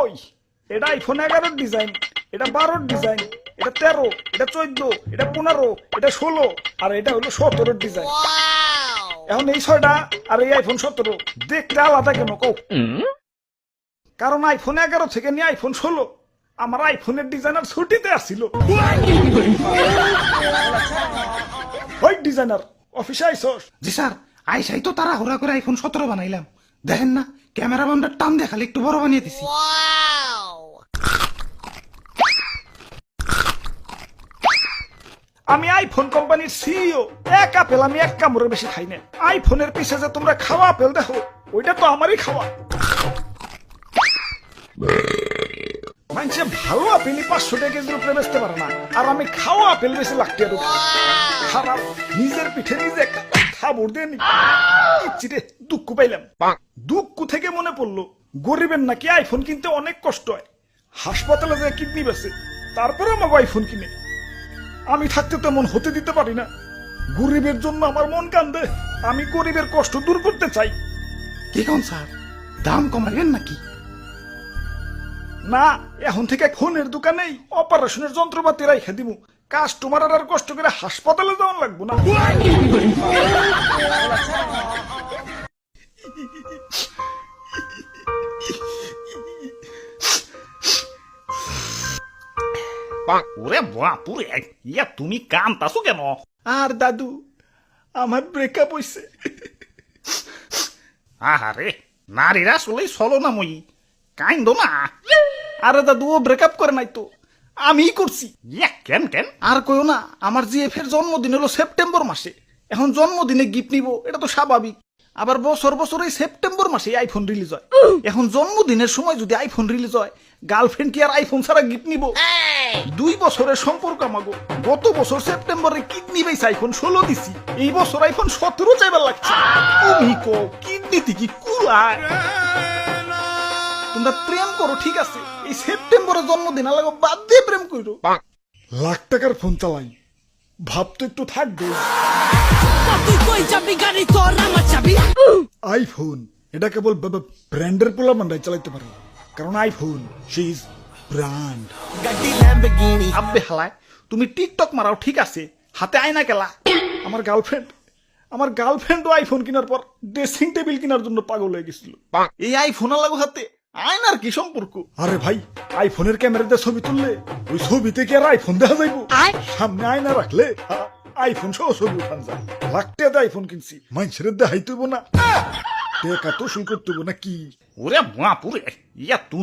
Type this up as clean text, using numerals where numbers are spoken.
ওই এটা iPhone 11 design, এটা 12 ডিজাইন, এটা 13, এটা 14, এটা 15, এটা 16 আর এটা হলো 17 ডিজাইন। এখন এই 6টা আর এই আইফোন 17 দেখতে আলাদা কেন কও? কারণ আইফোন 11 থেকে নিয়ে আইফোন 16 আমার আইফোনের ডিজাইনার ছুটিতে আসছিল। ওই ডিজাইনার অফিসে আইসস? জি স্যার, আইসাই তো তারা হুড়া করে আইফোন 17 বানাইলাম। দেখেন না ক্যামেরা বন্ধ টান দিয়ে খালি একটু বড় বানিয়ে দিছি। আমি আইফোন কোম্পানির সিইও, এক আপেল আমি এক কামড়ের বেশি খাই না। আইফোনের পিছে যে তোমরা খাওয়া আপেল দেখো ওইটা তো আমারই খাওয়া। মানুষে ভালো আপেলই 500 টাকা কেজির উপরে বেচতে পারে না, আর আমি খাওয়া আপেল বেশি লাখ টাকার উপরে। খারাপ নিজের পিঠে নিজে একটা থাবড় দিয়ে নি। চিরে দুঃখ পাইলাম। দুঃখ থেকে মনে পড়লো গরিবের নাকি আইফোন কিনতে অনেক কষ্ট হয়। হাসপাতালে যে কিডনি বেচে তারপরে আমাকে আইফোন কিনে। আমি থাকতে তো মন হতে দিতে পারি না। গরিবের জন্য আমার মন কান্দে। আমি গরিবের কষ্ট দূর করতে চাই। কি কোন স্যার, দাম কমাইবেন নাকি? না, এখন থেকে ফোনের দোকানেই অপারেশনের যন্ত্রপাতি রাইখা দিব। কাস্টমার আর কষ্ট করে হাসপাতালে যাওয়ার লাগবো না। ওরে বাপুরে, ইয়া তুমি কান্তাছো কেন? আর দাদু আমার ব্রেকআপ হইছে। আহারে, নারীরা আসলেই চলো না মই, কাইন্দ না। আরে দাদু ও ব্রেকআপ করে নাই তো, আমিই করছি। ইয়া কেন কেন? আর কইও না, আমার জিএফ এর জন্মদিন হলো সেপ্টেম্বর মাসে। এখন জন্মদিনে গিফট নিব এটা তো স্বাভাবিক। আবার বছর বছর এই সেপ্টেম্বর মাসে আইফোন রিলিজ হয়। এখন জন্মদিনের সময় যদি আইফোন রিলিজ হয়, গার্লফ্রেন্ড কি আর আইফোন ছাড়া গিফট নিব? 2 বছরের সম্পর্ক আমাগো। গত বছর সেপ্টেম্বরে কিডনি বেস আইফোন 16 দিছি, এই বছর আইফোন 17 চাইবার লাগছে। তুমি কো কিডনিতে কি কুলায়? তোমরা প্রেম করো ঠিক আছে, এই সেপ্টেম্বরে জন্মদিন আলাগো বাদ দিয়ে প্রেম করো। লাখ টাকার ফোন চালাই, ভাব তো একটু থাকবে। আইফোন এটা কেবল ব্র্যান্ডের পোলা মান্ডাই চালাইতে পারে, কারণ আইফোন সে ইজ ব্র্যান্ড। আব্বে হালায়, তুমি টিকটক মারাও ঠিক আছে, হাতে আয়না কেলা। আমার গার্লফ্রেন্ডও আইফোন কেনার পর ড্রেসিং টেবিল কেনার জন্য পাগল হয়ে গেছিল। এই আইফোন লাগো হাতে আয়নার কি সম্পর্ক? আরে ভাই, আইফোনের ক্যামেরাতে ছবি তুললে ওই ছবিতে কি আর আইফোন দেখা যাইব? সামনে আয়না রাখলে আইফোন সহ ছবি উঠান যায়। লাখ টাকা আইফোন কিনছি, মানুষের দেখাইতে না, টাকা তো শুল করতে না কি? ওরে বাপুরে, ইয়া তুমি